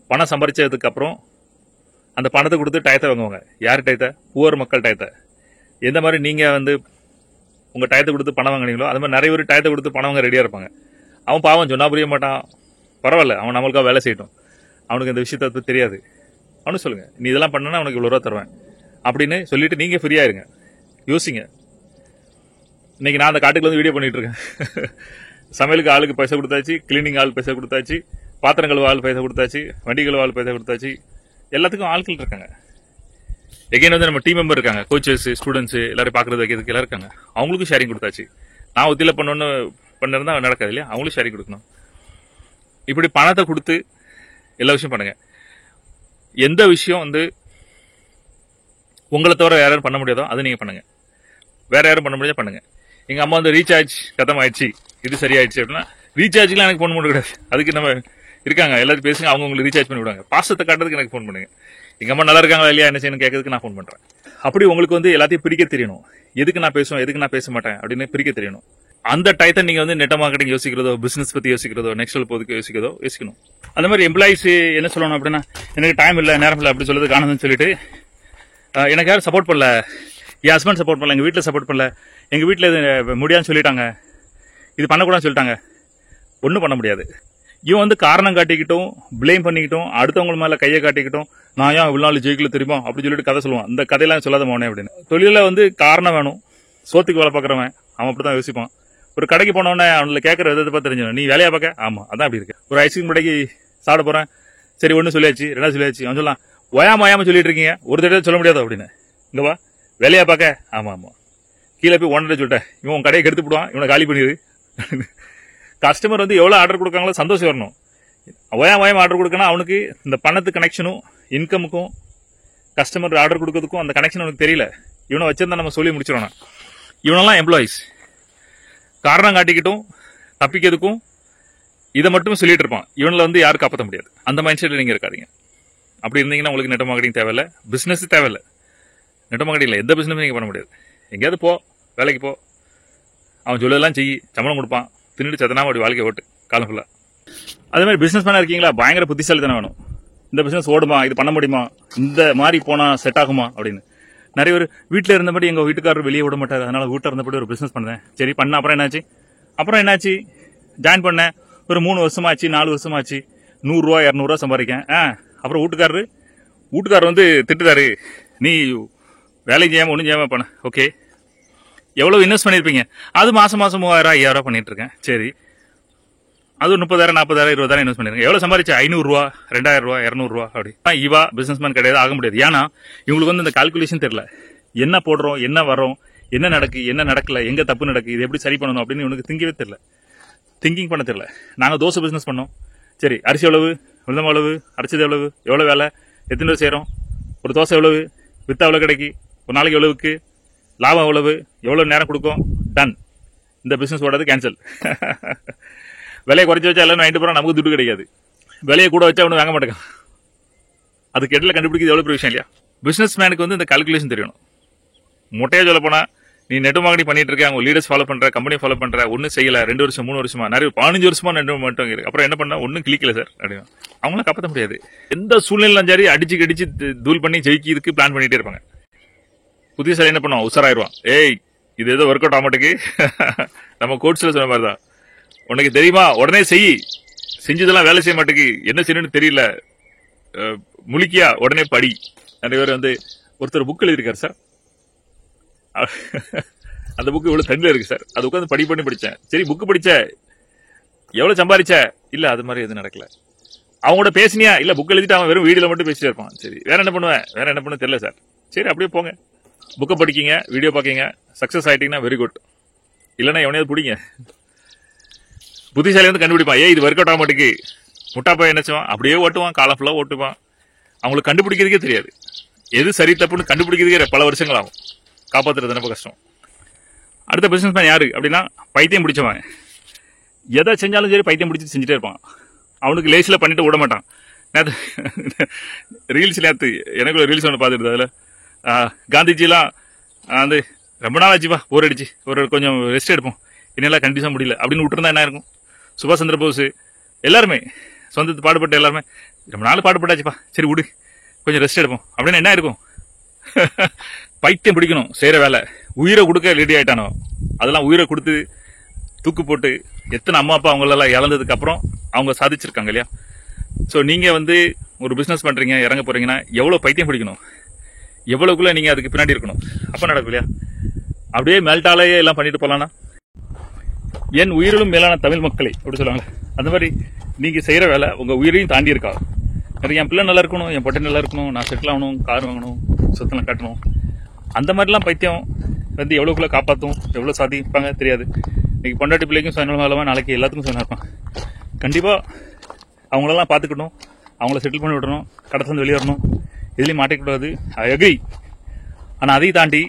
S1: பணம் சம்பாதிச்சதுக்கப்புறம் அந்த பணத்தை கொடுத்து டயத்தை வாங்குவாங்க. யார் டயத்தை? புவர் மக்கள் டயத்தை. எந்த மாதிரி நீங்கள் வந்து உங்கள் டயத்தை கொடுத்து பணம் வாங்கினீங்களோ அது மாதிரி நிறைய பேர் டயத்தை கொடுத்து பணம் வாங்க ரெடியாக இருப்பாங்க. அவன் பாவம் சொன்னா புரிய மாட்டான், பரவாயில்ல, அவன் நம்மளுக்காக வேலை செய்யட்டும், அவனுக்கு இந்த விஷயத்தை பற்றி தெரியாது. அவனு சொல்லுங்க, நீ இதெல்லாம் பண்ணனா அவனுக்கு இவ்வளோ ரூபா தருவேன் அப்படின்னு சொல்லிட்டு நீங்கள் ஃப்ரீயாக இருங்க. யோசிங்க. இன்னைக்கு நான் அந்த காட்டுக்கு வந்து வீடியோ பண்ணிட்டு இருக்கேன். சமையலுக்கு ஆளுக்கு பைசா கொடுத்தாச்சு, கிளீனிங் ஆள் பைசா கொடுத்தாச்சு, பாத்திரம் கழுவ ஆள் பைசா கொடுத்தாச்சு, வண்டி கழுவ ஆள் பைசா கொடுத்தாச்சு, எல்லாத்துக்கும் ஆட்கள் இருக்காங்க. எகைன் வந்து நம்ம டீம் மெம்பர் இருக்காங்க, கோச்சஸ், ஸ்டூடெண்ட்ஸ் எல்லாரும் பார்க்கறது வைக்கிறதுக்கு எல்லாம் இருக்காங்க. அவங்களுக்கும் ஷேரிங் கொடுத்தாச்சு. நான் ஒத்தியில பண்ணணும்னு பண்ணிருந்தா நடக்காது இல்லையா? அவங்களும் ஷேரிங் கொடுக்கணும். இப்படி பணத்தை கொடுத்து எல்லா விஷயம் பண்ணுங்க. எந்த விஷயம் வந்து உங்களை தவிர யாரும் பண்ண முடியாதோ அதை நீங்க பண்ணுங்க. வேற யாரும் பண்ண முடியாத பண்ணுங்க. எங்க அம்மா வந்து ரீசார்ஜ் கத்தம் ஆயிடுச்சு, இது சரியாயிடுச்சு அப்படின்னா ரீசார்ஜ்லாம் எனக்கு ஃபோன் பண்ண கூடாது. அதுக்கு நம்ம இருக்காங்க, எல்லாரும் பேசுங்க, அவங்க உங்களுக்கு ரீசார்ஜ் பண்ணி விடுவாங்க. பாசத்தை காட்டுறதுக்கு எனக்கு ஃபோன் பண்ணுங்க. எங்க அம்மா நல்லா இருக்காங்களா இல்லையா என்ன செய்யணும் கேட்கறதுக்கு நான் ஃபோன் பண்றேன். அப்படி உங்களுக்கு வந்து எல்லாத்தையும் பிரிக்க தெரியணும். எதுக்கு நான் பேசுவேன், எதுக்கு நான் பேச மாட்டேன் அப்படின்னு பிரிக்க தெரியணும். அந்த டைத்தை நீங்க வந்து நெட் மார்க்கெட்டிங் யோசிக்கிறதோ, பிசினஸ் பத்தி யோசிக்கிறதோ, நெக்ஸ்ட் லெவல் போதுக்கு யோசிக்கணும். அந்த மாதிரி எம்ப்ளாயிஸ் என்ன சொல்லணும் அப்படின்னா, எனக்கு டைம் இல்லை, நேரம் இல்லை அப்படி சொல்றது காரணம்னு சொல்லிட்டு எனக்கு யாரும் சப்போர்ட் பண்ணல, என் ஹஸ்பண்ட் சப்போர்ட் பண்ணல, எங்க வீட்டில் சப்போர்ட் பண்ணல, எங்க வீட்டில் இது முடியாதுன்னு சொல்லிட்டாங்க, இது பண்ணக்கூடாதுன்னு சொல்லிட்டாங்க, ஒன்றும் பண்ண முடியாது. இவன் வந்து காரணம் காட்டிக்கிட்டும், பிளேம் பண்ணிக்கிட்டும், அடுத்தவங்க மேல கையை காட்டிக்கிட்டும், நான் ஏன் இவ்வளவு நாள் ஜெயிக்கல தெரியுமா அப்படி சொல்லிட்டு கதை சொல்லுவான். இந்த கதையெல்லாம் சொல்லாத மோனே அப்படின்னு. தொழில வந்து காரணம் வேணும். சோத்துக்கு வேலை பார்க்கறவன் அவன் அப்படிதான் யோசிப்பான். ஒரு கடைக்கு போனவனே அவனுல கேட்கற விதத்தை பார்த்து தெரிஞ்சிடும், நீ வேலையா பார்க்க, ஆமா அதான் அப்படி இருக்கு. ஒரு ஐஸ்கிரீம் கடைக்கு சாப்பிட போறேன், சரி ஒன்னு சொல்லியாச்சு, ரெண்டாவது சொல்லியாச்சு, அவன் சொல்லலாம் ஓயாம சொல்லிட்டு இருக்கீங்க, ஒரு தடவை சொல்ல முடியாது அப்படின்னு. இங்க வா, வேலையா பார்க்க, ஆமா ஆமா, கீழே போய் ஒன்றரை சொல்லிட்டேன், இவன் உன் கடையை கெடுத்து போடுவான், இவனை காலி பண்ணிடு. கஸ்டமர் வந்து எவ்வளவு ஆர்டர் கொடுக்காங்களோ சந்தோஷம் வரணும். ஓயாம ஆர்டர் கொடுக்கணும், அவனுக்கு இந்த பணத்து கனெக்ஷனும் இன்கமுக்கும் கஸ்டமர் ஆர்டர் கொடுக்கறதுக்கும் அந்த கனெக்ஷன் அவனுக்கு தெரியல. இவனை வச்சிருந்தா நம்ம சொல்லி முடிச்சிடணும். இவனெல்லாம் எம்ப்ளாயிஸ் காரணம் காட்டிக்கிட்டும் தப்பிக்கிறதுக்கும் இதை மட்டும் சொல்லிட்டு இருப்பான். இவனில் வந்து யாரும் காப்பாற்ற முடியாது. அந்த மைண்ட் செட்டில் நீங்க இருக்காதீங்க. அப்படி இருந்தீங்கன்னா உங்களுக்கு நெட் மார்க்கெட்டிங் தேவையில்லை, பிசினஸ் தேவையில்லை. நெட் மார்க்கெட்டிங்ல எந்த பிசினஸும் நீங்க பண்ண முடியாது. எங்கேயாவது போ, வேலைக்கு போ, அவன் சொல்லலாம் செய்யி, சம்பளம் கொடுப்பான், தின்னுட்டு சத்தனா அப்படி வாழ்க்கை ஓட்டு காலம் ஃபுல்லா. அதே மாதிரி பிசினஸ் மேனா இருக்கீங்களா, பயங்கர புத்திசாலி தானே வேணும். இந்த பிசினஸ் ஓடுமா, இது பண்ண முடியுமா, இந்த மாதிரி போனா செட் ஆகுமா அப்படின்னு. நிறைய பேர் வீட்டில் இருந்தபடி எங்க வீட்டுக்காரர் வெளியே விட மாட்டாரு, அதனால வீட்டில் இருந்தபடி ஒரு பிசினஸ் பண்ணேன். சரி பண்ண, அப்புறம் என்னாச்சு ஜாயின் பண்ணேன், ஒரு 3 வருஷமாச்சு 4 வருஷமாச்சு, 100 ரூபா 200 ரூபா சம்பாதிக்கேன். அப்புறம் வீட்டுக்காரர் வந்து திட்டுறாரு, நீ வேலைக்கு செய்யாம ஒன்றும் செய்யாம பண்ண. ஓகே, எவ்வளவு இன்வெஸ்ட் பண்ணிருப்பீங்க? அது மாசம் 3000 5000 பண்ணிட்டு இருக்கேன். சரி, அது 30,000 40,000 20,000 இன்வெஸ்ட் பண்ணிருக்கேன். எவ்வளவு சம்பாதிச்சா? 500 ரூபா 2000 ரூபா 200 ரூபா அப்படி. இவா பிசினஸ்மேன் கிடையாது, ஆக முடியாது. ஏன்னா இவங்களுக்கு வந்து இந்த கால்குலேஷன் தெரியல. என்ன போடுறோம், என்ன வரோம், என்ன நடக்கு, என்ன நடக்கல, எங்க தப்பு நடக்கு, இது எப்படி சரி பண்ணணும் அப்படின்னு இவனுக்கு திங்கவே தெரியல, திங்கிங் பண்ண தெரியல. நாங்க தோசை பிசினஸ் பண்ணோம். சரி, அரிசி எவ்வளவு, உளுந்தம் எவ்வளவு, அரைச்சது எவ்வளவு, எவ்வளவு வேலை, எத்தனை பேர் செய்யறோம், ஒரு தோசை எவ்வளவு, வித்தா எவ்வளவு கிடைக்கு, ஒரு நாளைக்கு எவ்வளவுக்கு லாபம், எவ்வளவு நேரம் கொடுக்கும், டன். இந்த பிசினஸ் ஓடாது, கேன்சல். விலையை குறைச்சி வச்சா எல்லாம் வாங்கிட்டு போறோம், நமக்கு துட்டு கிடைக்காது. விலையை கூட வச்சா ஒன்றும் வாங்க மாட்டேங்க. அதுக்கு இடையில கண்டுபிடிக்கிறது எவ்வளவு பெரிய விஷயம் இல்லையா? பிசினஸ் மேனுக்கு வந்து இந்த கால்குலேஷன் தெரியணும். மொட்டையா சொல்ல போனா, நீ நெட் மார்க்கெட்டிங் பண்ணிட்டு இருக்க, அவங்க லீடர்ஸ் ஃபாலோ பண்ற, கம்பெனி ஃபாலோ பண்ற, ஒன்னும் செய்யல, 2 வருஷம் 3 வருஷமா, நிறைய 15 வருஷமா நெட் மட்டும் இருக்கு. அப்புறம் என்ன பண்ணா, ஒன்னும் கிளிக்கல சார் அப்படின்னு. அவங்களும் காப்பாற்ற முடியாது. எந்த சூழ்நிலை சரி அடிச்சு தூள் பண்ணி ஜெயிக்கிறதுக்கு பிளான் பண்ணிட்டே இருப்பாங்க. புத்திசாலி என்ன பண்ணுவான், உஷாராயிருவான். ஏய், இது ஏதோ ஒர்க் அவுட் ஆக மாட்டேங்குது. நம்ம கோட்ஸ்ல சொன்ன மாதிரிதான், உனக்கு தெரியுமா, உடனே செஞ்சதெல்லாம் வேலை செய்ய மாட்டேங்குது, என்ன செய்யணும்னு தெரியல, முழிக்கியா, உடனே படி. நிறைய பேர் வந்து ஒருத்தர் புக் எழுதியிருக்காரு சார், அந்த புக்கு இவ்வளவு தண்ணில இருக்கு சார், அது உட்காந்து பண்ணி படிச்சேன். சரி, புக்கு படிச்ச, எவ்வளவு சம்பாதிச்ச, இல்ல அது மாதிரி எதுவும் நடக்கல. அவங்களோட பேசினியா? இல்ல புக் எழுதிட்டு அவன் வெறும் வீடியோல மட்டும் பேசிட்டே இருப்பான். சரி வேற என்ன பண்ணுவேன், வேற என்ன பண்ண தெரியல சார். சரி அப்படியே போங்க, புக்கை படிக்கீங்க, வீடியோ பாக்கீங்க, சக்சஸ் ஆயிட்டீங்கன்னா வெரி குட். இல்லைன்னா எவனையாவது பிடிங்க. புத்திசாலி வந்து கண்டுபிடிப்பான், இது ஒர்க் அவுட் ஆக மாட்டேங்குது, முட்டாப்பா என்னச்சுவான், அப்படியே ஓட்டுவான், காலம் ஃபுல்லா ஓட்டுவான். அவங்களுக்கு கண்டுபிடிக்கிறதுக்கே தெரியாது, எது சரி தப்புன்னு கண்டுபிடிக்கிறதுக்கே பல வருஷங்கள் ஆகும். காப்பாத்துறது ரொம்ப கஷ்டம். அடுத்த பிசினஸ் மேன் யாரு அப்படின்னா, பைத்தியம் பிடிச்சவன். எதை செஞ்சாலும் சரி பைத்தியம் பிடிச்சி செஞ்சுட்டே இருப்பான். அவனுக்கு லேசில் பண்ணிட்டு விட மாட்டான். நேற்று ரீல்ஸ், நேற்று எனக்கு ரீல்ஸ் ஒன்று பார்த்துட்டு, அதில் காந்திஜிலாம் வந்து ரொம்ப நாள் ஆச்சுப்பா, போர் அடிச்சு, கொஞ்சம் ரெஸ்ட் எடுப்போம், என்னெல்லாம் கண்டிப்பாக முடியல அப்படின்னு விட்டுருந்தா என்ன இருக்கும்? சுபாஷ் சந்திர போஸ் எல்லாருமே சொந்தத்து பாடுபட்ட எல்லாருமே ரொம்ப நாள் பாடுபட்டாச்சுப்பா, சரி விடு கொஞ்சம் ரெஸ்ட் எடுப்போம் அப்படின்னு என்ன இருக்கும்? பைத்தியம் பிடிக்கணும் செய்யற வேலை. உயிரை கொடுக்க ரெடி ஆயிட்டானோ, அதெல்லாம் உயிரை கொடுத்து தூக்கு போட்டு எத்தனை அம்மா அப்பா அவங்களெல்லாம் இழந்ததுக்கு அப்புறம் அவங்க சாதிச்சிருக்காங்க இல்லையா? ஸோ நீங்க வந்து ஒரு பிசினஸ் பண்றீங்க, இறங்க போறீங்கன்னா எவ்வளவு பைத்தியம் பிடிக்கணும், எவ்வளவுக்குள்ள நீங்க அதுக்கு பின்னாடி இருக்கணும், அப்ப நடக்கும் இல்லையா? அப்படியே மேல்டாலேயே எல்லாம் பண்ணிட்டு போலாம்னா, என் உயிரிலும் மேலான தமிழ் மக்களை அப்படி சொல்லுவாங்க. அந்த மாதிரி நீங்க செய்யற வேலை உங்க உயிரையும் தாண்டி இருக்கா. என் பிள்ளை நல்லா இருக்கணும், என் பொட்டை நல்லா இருக்கணும், நான் செட்டில் ஆகணும், கார் வாங்கணும், சொத்தெல்லாம் கட்டணும், அந்த மாதிரிலாம் பைத்தியம் வந்து எவ்வளவுக்குள்ள காப்பாற்றும், எவ்வளவு சாதிப்பாங்க தெரியாது. இன்னைக்கு பொண்டாட்டி பிள்ளைக்கும் சுயநலமா, நாளைக்கு எல்லாத்துக்கும் சுயநலம் இருப்பான். கண்டிப்பா அவங்களெல்லாம் பார்த்துக்கணும், அவங்கள செட்டில் பண்ணி விடணும், கடத்திலிருந்து வெளியேறணும், இதுலயும் மாட்டிக்கூடாது. I agree. ஆனா அதையும் தாண்டி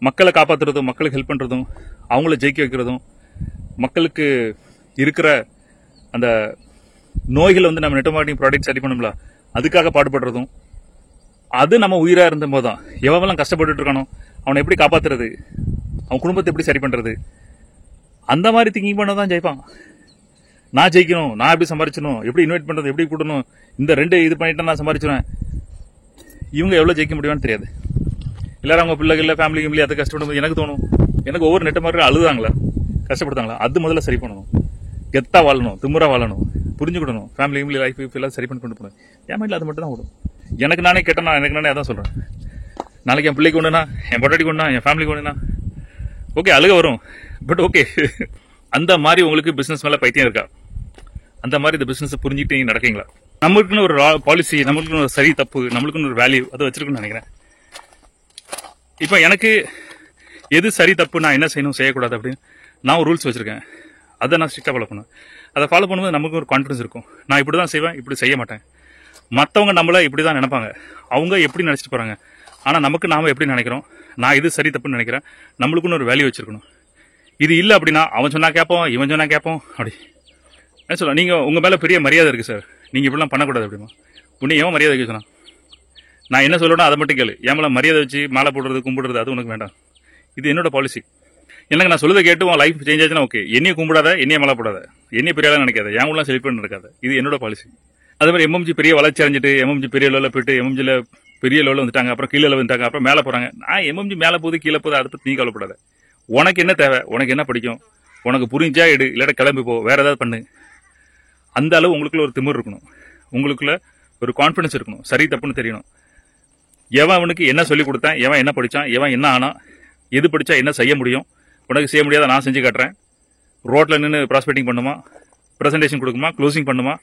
S1: மக்களை காப்பாற்றுறதும், மக்களுக்கு ஹெல்ப் பண்றதும், அவங்கள ஜெயிக்க வைக்கிறதும், மக்களுக்கு இருக்கிற அந்த நோய்களை வந்து நம்ம நெட் மார்க்கெட்டிங் ப்ராடக்ட் சரி பண்ணும்ல, அதுக்காக பாடுபடுறதும், அது நம்ம உயிரா இருந்த போதுதான். எவெல்லாம் கஷ்டப்பட்டு இருக்கானோ அவனை எப்படி காப்பாத்துறது, அவன் குடும்பத்தை எப்படி சரி பண்றது, அந்த மாதிரி திங்கிங் பண்ணதான் ஜெயிப்பான். நான் ஜெயிக்கணும், நான் எப்படி சம்பாரிச்சணும், எப்படி இன்வைட் பண்றது, எப்படி கூட்டணும், இந்த ரெண்டு இது பண்ணிட்டு நான் சம்பாரிச்சிருவேன். இவங்க எவ்வளவு ஜெயிக்க முடியும்னு தெரியாது. எல்லாரும் அவங்க பிள்ளைகள் ஃபேமிலி கிமிலி அதை கஷ்டப்படும். எனக்கு தோணும், எனக்கு ஒவ்வொரு நெட் மார்க்கெட் அழுதாங்களா, கஷ்டப்படுத்தாங்களா, அது முதல்ல சரி பண்ணணும். கெத்தா வாழணும், திமுறா வாழணும், புரிஞ்சுக்கிடணும், ஃபேமிலி கிமிலி லைஃப் எல்லாம் சரி பண்ணி கொண்டு போகணும். என் மைண்ட்ல அது மட்டும் தான் ஓடும். எனக்கு நானே கேட்டேன், எனக்கு நானே அதான் சொல்றேன். நாளைக்கு என் பிள்ளைக்கு ஒண்ணுனா, என் பொட்டாட்டிக்கு ஒண்ணா, என் ஃபேமிலிக்கு ஒண்ணுனா, ஓகே அழுக வரும், பட் ஓகே. அந்த மாதிரி உங்களுக்கு பிசினஸ் மேல பைத்தியம் இருக்கா? அந்த மாதிரி இந்த பிசினஸ் புரிஞ்சுட்டு நீங்க நடக்கீங்களா? நம்மளுக்குன்னு ஒரு பாலிசி, நம்மளுக்குன்னு ஒரு சரி தப்பு, நம்மளுக்குன்னு ஒரு வேல்யூ அதை வச்சிருக்கணும்னு நினைக்கிறேன். இப்ப எனக்கு எது சரி தப்பு, நான் என்ன செய்யணும் செய்யக்கூடாது அப்படின்னு நான் ஒரு ரூல்ஸ் வச்சிருக்கேன். அதை நான் ஸ்ட்ரிக்டா ஃபாலோ பண்ணுவேன். அதை ஃபாலோ பண்ணும்போது நமக்கு ஒரு கான்ஃபிடன்ஸ் இருக்கும். நான் இப்படிதான் செய்வேன், இப்படி செய்ய மாட்டேன். மற்றவங்க நம்மள இப்படிதான் நினைப்பாங்க, அவங்க எப்படி நினைச்சிட்டு போறாங்க, ஆனா நமக்கு நாம எப்படி நினைக்கிறோம், நான் இது சரி தப்புன்னு நினைக்கிறேன், நம்மளுக்குன்னு ஒரு வேல்யூ வச்சிருக்கணும். இது இல்ல அப்படின்னா அவன் சொன்னா கேட்போம், இவன் சொன்னா கேட்போம், அப்படி என்ன சொல்ல. நீங்க உங்க மேல பெரிய மரியாதை இருக்கு சார், நீங்க இப்படிலாம் பண்ணக்கூடாது அப்படிமா. உன்னை எவன் மரியாதை வைக்க சொன்னா? நான் என்ன சொல்லணும் அதை மட்டும் கேளு. என் மேல மரியாதை வச்சு மாலை போடுறது, கும்பிடுறது அது உனக்கு வேண்டாம். இது என்னோட பாலிசி. எனக்கு நான் சொல்லுதை கேட்டு உன் லைஃப் சேஞ்ச் ஆச்சுன்னா ஓகே. என்னைய கும்பிடாத, என்னைய மழை போடாத, என்னைய பெரிய ஆளா நினைக்காத, என் உள்ள செலிப்ரேட் நடக்காது. இது என்னோட பாலிசி. அதே மாதிரி எம்எம்ஜி பெரிய வளர்ச்சி அடைஞ்சிட்டு எம்எம்ஜி பெரிய லெவலில் போயிட்டு எம்எம்ஜில பெரிய லெவலில் வந்துட்டாங்க, அப்புறம் கீழே வந்துட்டாங்க, அப்புறம் மேலே போறாங்க. நான் எம்எம்ஜி மேலே போகுது கீழே போகுது அதை பத்தி நீ கவலைப்படாத. உனக்கு என்ன தேவை, உனக்கு என்ன பிடிக்கும், உனக்கு புரிஞ்சா எடு, இல்லாட்ட கிளம்பி போ, வேற ஏதாவது பண்ணு. அந்த அளவு உங்களுக்குள்ள ஒரு திமிர் இருக்கணும், உங்களுக்குள்ள ஒரு கான்பிடன்ஸ் இருக்கணும், சரி தப்புன்னு தெரியணும். எவன் அவனுக்கு என்ன சொல்லி கொடுத்தான், எவன் என்ன படிச்சான், எவன் என்ன ஆனா, எது படிச்சா என்ன செய்ய முடியும், உனக்கு செய்ய முடியாத நான் செஞ்சு காட்டுறேன். ரோட்ல நின்று ப்ராஸ்பெக்டிங் பண்ணுமா, பிரசன்டேஷன் கொடுக்குமா, க்ளோசிங் பண்ணுமா,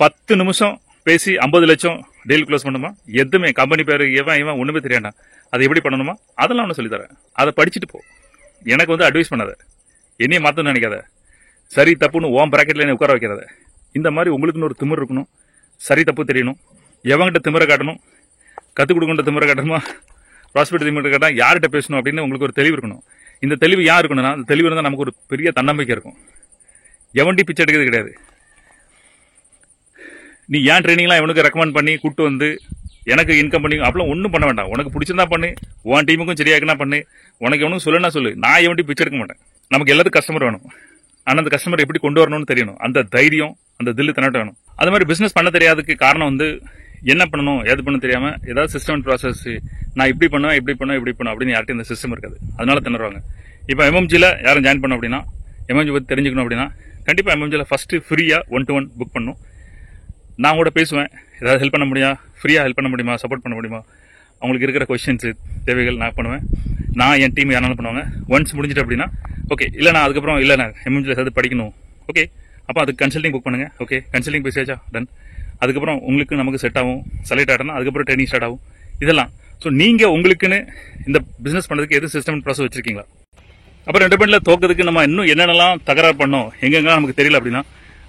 S1: 10 நிமிஷம் பேசி 50 லட்சம் டீல் க்ளோஸ் பண்ணுமா, எதுவுமே கம்பெனி பேரு இவன் ஒண்ணுமே தெரியாண்டா, அதை எப்படி பண்ணணுமா அதெல்லாம் ஒன்று சொல்லித்தரேன். அதை படிச்சுட்டு போ. எனக்கு வந்து அட்வைஸ் பண்ணாத, என்னைய மாத்தணும்னு நினைக்காத, சரி தப்புன்னு ஓம் பிராக்கெட்ல என்ன உட்கார வைக்காத. இந்த மாதிரி உங்களுக்குன்னு ஒரு திமிர் இருக்கணும், சரி தப்பு தெரியணும், எவங்கிட்ட திமிரை காட்டணும், கத்துக் கொடுக்கின்ற திமிரை காட்டணுமா, ப்ராஸ்பெக்ட் திமிரை காட்டா யார்கிட்ட பேசணும் அப்படின்னு உங்களுக்கு ஒரு தெளிவு இருக்கணும். இந்த தெளிவு யார் இருக்கணும்னா, அந்த தெளிவு இருந்தால் நமக்கு ஒரு பெரிய தன்னம்பிக்கை இருக்கும். எவன்டி பிச்சை எடுக்கிறது கிடையாது. நீ ஏன் ட்ரைனிங்லாம் எவனுக்கு ரெக்கமெண்ட் பண்ணி கூட்டு வந்து எனக்கு இன்கம் பண்ணி அப்படிலாம் ஒன்றும் பண்ண வேண்டாம். உனக்கு பிடிச்சிருந்தா பண்ணு, உன் டீமுக்கும் சரியாக்குனா பண்ணு, உனக்கு எவனுக்கும் சொல்லுன்னா சொல்லு. நான் எவன்டி பிச்சை எடுக்க மாட்டேன். நமக்கு எல்லாத்துக்கும் கஸ்டமர் வேணும், ஆனால் அந்த கஸ்டமர் எப்படி கொண்டு வரணும்னு தெரியணும். அந்த தைரியம், அந்த தில்லு தன்னாட்ட வேணும். அது மாதிரி பிசினஸ் பண்ண தெரியாததுக்கு காரணம் வந்து என்ன பண்ணணும் எது பண்ண தெரியாம ஏதாவது சிஸ்டம் அண்ட் ப்ராசஸ், நான் இப்படி பண்ணுவேன் இப்படி பண்ணுவேன் இப்படி பண்ணுவேன் அப்படின்னு யார்ட்டும் இந்த சிஸ்டம் இருக்காது. அதனால திணறுவாங்க. இப்போ எம்எம்ஜியில் யாரும் ஜாயின் பண்ணோம் அப்படின்னா, எம்எம்ஜி பற்றி தெரிஞ்சுக்கணும் அப்படின்னா கண்டிப்பாக எம்எம்ஜியில் ஃபர்ஸ்ட் ஃப்ரீயா 1-to-1 புக் பண்ணணும். நான் கூட பேசுவேன், ஏதாவது ஹெல்ப் பண்ண முடியா, ஃப்ரீயாக ஹெல்ப் பண்ண முடியுமா, சப்போர்ட் பண்ண முடியுமா, அவங்களுக்கு இருக்கிற கொஸ்டின்ஸ் தேவைகள் நான் பண்ணுவேன். நான் என் டீம் யாராலும் பண்ணுவாங்க. ஒன்ஸ் முடிஞ்சிட்டு அப்படின்னா ஓகே, இல்லை நான் அதுக்கப்புறம் இல்லை நான் எம்எம்ஜியில் சேர்த்து படிக்கணும், ஓகே அப்போ அதுக்கு கன்சல்டிங் புக் பண்ணுங்க. ஓகே, கன்சல்டிங் பேசியாச்சா, டன். அதுக்கப்புறம் உங்களுக்கு நமக்கு செட் ஆகும், செலக்ட் ஆகிட்டோம்னா அதுக்கப்புறம் ட்ரைனிங் ஸ்டார்ட் ஆகும். இதெல்லாம் ஸோ நீங்கள் உங்களுக்குன்னு இந்த பிஸ்னஸ் பண்ணுறதுக்கு எது சிஸ்டம் ப்ராசஸ் வச்சிருக்கீங்களா? அப்புறம் டிபெண்டில் தோக்கிறதுக்கு நம்ம இன்னும் என்னென்னலாம் தகராறு பண்ணோம், எங்கெங்கெல்லாம் நமக்கு தெரியல அப்படின்னா,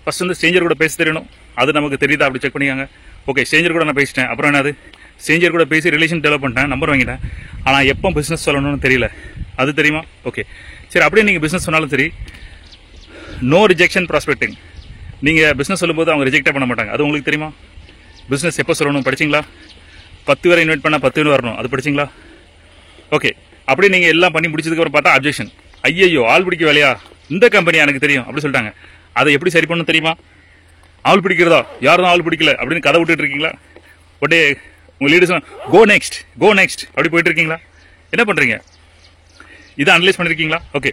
S1: ஃபர்ஸ்ட் வந்து ஸ்ட்ரேஞ்சர் கூட பேச தெரியணும். அது நமக்கு தெரியுதா அப்படி செக் பண்ணிக்காங்க. ஓகே, ஸ்ட்ரேஞ்சர் கூட நான் பேசிட்டேன், அப்புறம் என்னது, ஸ்ட்ரேஞ்சர் கூட பேசி ரிலேஷன் டெவலப் பண்ணிட்டேன், நம்பர் வாங்கிட்டேன். ஆனால் எப்போ பிஸ்னஸ் சொல்லணும்னு தெரியல, அது தெரியுமா? ஓகே, சரி. அப்படியே நீங்கள் பிஸ்னஸ் சொன்னாலும் சரி, நோ ரிஜெக்ஷன் ப்ராஸ்பெக்டிங். நீங்கள் பிஸ்னஸ் சொல்லும்போது அவங்க ரிஜெக்டே பண்ண மாட்டாங்க, அது உங்களுக்கு தெரியுமா? பிஸ்னஸ் எப்போ சொல்லணும் படிச்சிங்களா? 10 பேரை இன்வைட் பண்ணால் 10 பேர் வரணும், அது படிச்சிங்களா? ஓகே, அப்படியே நீங்கள் எல்லாம் பண்ணி முடிச்சதுக்கப்புறம் பார்த்தா அப்ஜெக்ஷன். ஐயோ, ஆள் பிடிக்க வேலையா, இந்த கம்பெனி எனக்கு தெரியும் அப்படி சொல்லிட்டாங்க. அதை எப்படி சரி பண்ணணும் தெரியுமா? ஆள் பிடிக்கிறதா, யாரும் ஆள் பிடிக்கல அப்படின்னு கதை விட்டுட்டு இருக்கீங்களா? உடனே உங்கள் leaders go next go next அப்படி போயிட்டு இருக்கீங்களா? என்ன பண்ணுறீங்க? இதை அனலைஸ் பண்ணியிருக்கீங்களா? ஓகே,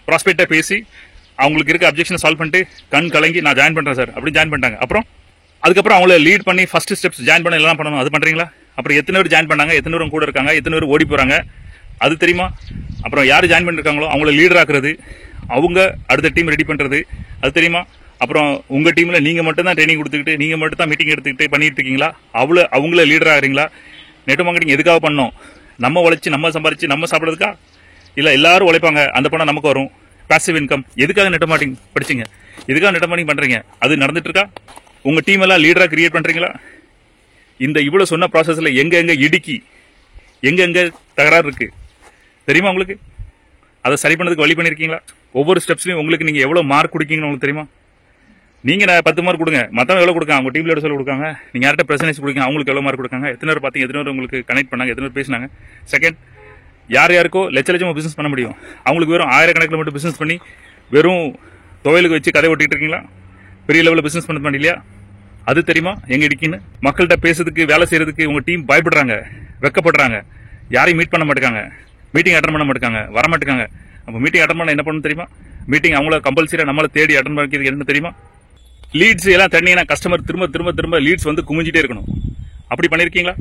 S1: ப்ராஸ்பெக்டை பேசி அவங்களுக்கு இருக்க அப்ஜெக்ஷனை சால்வ் பண்ணிட்டு கண் கலங்கி நான் ஜாயின் பண்ணுறேன் சார் அப்படி ஜாயின் பண்ணிட்டாங்க. அதுக்கப்புறம் அவங்கள லீட் பண்ணி ஃபர்ஸ்ட் ஸ்டெப்ஸ் ஜாயின் பண்ண எல்லாம் பண்ணணும், அது பண்ணுறீங்களா? அப்புறம் எத்தனை பேர் ஜாயின் பண்ணாங்க, எத்தனை பேரும் கூட இருக்காங்க, எத்தனை பேர் ஓடி போகிறாங்க, அது தெரியுமா? அப்புறம் யார் ஜாயின் பண்ணிருக்காங்களோ அவங்கள லீடர் ஆக்குறது, அவங்க அடுத்த டீம் ரெடி பண்ணுறது, அது தெரியுமா? அப்புறம் உங்கள் டீமில் நீங்கள் மட்டும் தான் ட்ரைனிங் கொடுத்துக்கிட்டு நீங்கள் மட்டும் தான் மீட்டிங் எடுத்துக்கிட்டு பண்ணிட்டு இருக்கீங்களா? அவங்கள லீடர் ஆகிறீங்களா? நெட் மார்க்கெட்டிங் எதுக்காக பண்ணோம்? நம்ம உழைச்சி நம்ம சம்பாரிச்சு நம்ம சாப்பிட்றதுக்கா? இல்லை எல்லாரும் உழைப்பாங்க, அந்த பணம் நமக்கு வரும், பாசிவ் இன்கம். எதுக்காக நெட் மார்க்கெட்டிங் படிச்சிங்க? எதுக்காக நெட் மார்க்கெட்டிங் பண்ணுறீங்க? அது நடந்துட்டு இருக்கா? உங்கள் டீம் எல்லாம் லீடராக கிரியேட் பண்ணுறீங்களா? இந்த இவ்வளோ சொன்ன ப்ராசஸில் எங்கே இடுக்கி எங்கே தகராறு இருக்குது தெரியுமா உங்களுக்கு? அதை சரி பண்ணதுக்கு வழி பண்ணியிருக்கீங்களா? ஒவ்வொரு ஸ்டெப்ஸ்லையும் உங்களுக்கு நீங்கள் எவ்வளோ மார்க் கொடுக்கீங்கன்னு உங்களுக்கு தெரியுமா? நீங்கள் 10 மார்க் கொடுங்க, மற்றவங்க எவ்வளோ கொடுக்காங்க, அவங்க டீம் லீடர் சொல்ல கொடுக்காங்க, நீங்கள் யார்கிட்ட பிரசன்ஸ் கொடுங்க, அவங்களுக்கு எவ்வளோ மார்க் கொடுக்காங்க, எத்தனை பேர் பார்த்தீங்க, எத்தனை பேர் உங்களுக்கு கனெக்ட் பண்ணாங்க, எத்தனை பேர் பேசினாங்க. செகண்ட், யாருக்கோ லட்சமாக பிஸ்னஸ் பண்ண முடியும், அவங்களுக்கு வெறும் 1000 மட்டும் பிஸ்னஸ் பண்ணி வெறும் துவையலுக்கு வச்சு கதை ஓட்டிகிட்டு இருக்கீங்களா? பெரிய லெவலில் பிஸ்னஸ் பண்ண இல்லையா? அது தெரியுமா எங்க இடிக்குன்னு? மக்கள்கிட்ட பேசுறதுக்கு வேலை செய்யறதுக்கு உங்க டீம் பயப்படுறாங்க, வெக்கப்படுறாங்க, யாரையும் மீட் பண்ண மாட்டாங்க, மீட்டிங் அட்டன் பண்ண மாட்டாங்க, வர மாட்டாங்க. அப்போ மீட்டிங் அட்டன் பண்ண என்ன பண்ணணும் தெரியுமா? மீட்டிங் அவங்கள கம்பல்சரியா நம்மளை தேடி அட்டன் பண்ணிக்கிறது என்ன தெரியுமா? லீட்ஸ் எல்லாம் தண்ணீங்கன்னா கஸ்டமர் திரும்ப லீட்ஸ் வந்து குமிஞ்சிட்டே இருக்கணும். அப்படி பண்ணிருக்கீங்களா?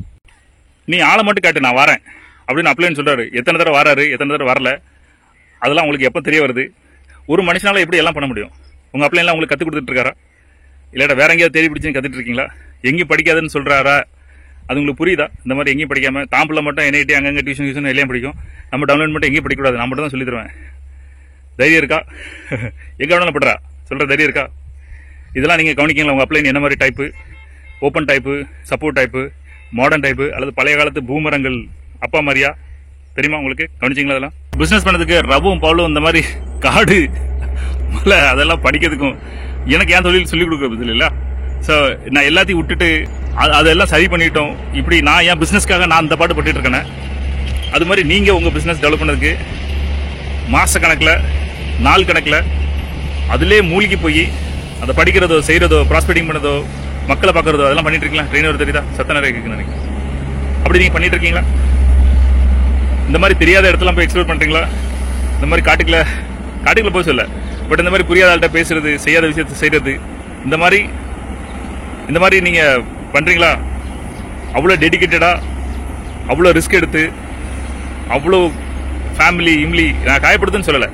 S1: நீ ஆளை மட்டும் காட்டு, நான் வரேன் அப்படின்னு அப்ளைன்னு சொல்றாரு, எத்தனை தடவை வராரு, எத்தனை தடவை வரல, அதெல்லாம் உங்களுக்கு எப்போ தெரிய வருது? ஒரு மனுஷனால எப்படி எல்லாம் பண்ண முடியும்? உங்க அப்ளைன்லாம் உங்களுக்கு கற்றுக் கொடுத்துட்டு இருக்காரா? இல்லாட்டா வேற எங்கேயாவது தேடி பிடிச்சுன்னு கத்துட்டு இருக்கீங்களா? எங்கேயும் படிக்காதுன்னு சொல்றாரா? அது உங்களுக்கு புரியுதா? இந்த மாதிரி எங்கேயும் படிக்காம தாம்பில் மட்டும் NIT அங்கங்கே டியூஷன் எல்லாம் படிக்கும், நம்ம டவுன்லோட் மட்டும் எங்கேயும் படிக்கக்கூடாது, நான் மட்டும் தான் சொல்லி தருவேன். தைரியம் இருக்கா? எங்க வேணாலும் பண்றா சொல்ற தைரியம் இருக்கா? இதெல்லாம் நீங்க கவனிக்கீங்களா? உங்க அப்ளைன் என்ன மாதிரி type? Open type, support type, modern type, அல்லது பழைய காலத்து பூமரங்கள் அப்பா மாதிரியா? தெரியுமா உங்களுக்கு? கவனிச்சிங்களா? அதெல்லாம் பிசினஸ் பண்ணதுக்கு ரவும் பவுலும் இந்த மாதிரி காடு மலை அதெல்லாம் படிக்கிறதுக்கும் எனக்கு ஏன் தொழில் சொல்லிக் கொடுக்கறது இல்ல. ஸோ நான் எல்லாத்தையும் விட்டுட்டு அதெல்லாம் சரி பண்ணிட்டோம். இப்படி நான் என் பிஸ்னஸ்க்காக நான் அந்த பாட்டு பட்டுட்டு இருக்கேன். அது மாதிரி நீங்கள் உங்கள் பிஸ்னஸ் டெவலப் பண்ணதுக்கு மாத கணக்கில் நாள் கணக்கில் அதிலே மூழ்கி போய் அதை படிக்கிறதோ செய்கிறதோ ப்ராஸ்பெக்டிங் பண்ணதோ மக்களை பார்க்குறதோ அதெல்லாம் பண்ணிட்டு இருக்கீங்களா? ட்ரெயினர் தெரியுதா? சத்த நிறைய கேட்குன்னு நினைக்கிறேன். அப்படி நீங்கள் பண்ணிட்டு இருக்கீங்களா? இந்த மாதிரி தெரியாத இடத்துலாம் போய் எக்ஸ்ப்ளோர் பண்ணுறீங்களா? இந்த மாதிரி காட்டுக்குள்ள போய் சொல்ல, பட் இந்த மாதிரி புரியாத ஆள்கிட்ட பேசுறது, செய்யாத விஷயத்தை செய்யறது, இந்த மாதிரி நீங்க பண்றீங்களா? அவ்வளோ டெடிக்கேட்டடா, அவ்வளோ ரிஸ்க் எடுத்து, அவ்வளோ ஃபேமிலி நான் காயப்படுதுன்னு சொல்லலை,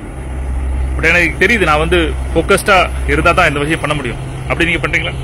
S1: பட் எனக்கு தெரியுது நான் வந்து ஃபோக்கஸ்டா இருந்தா தான் இந்த விஷயம் பண்ண முடியும். அப்படி நீங்க பண்றீங்களா?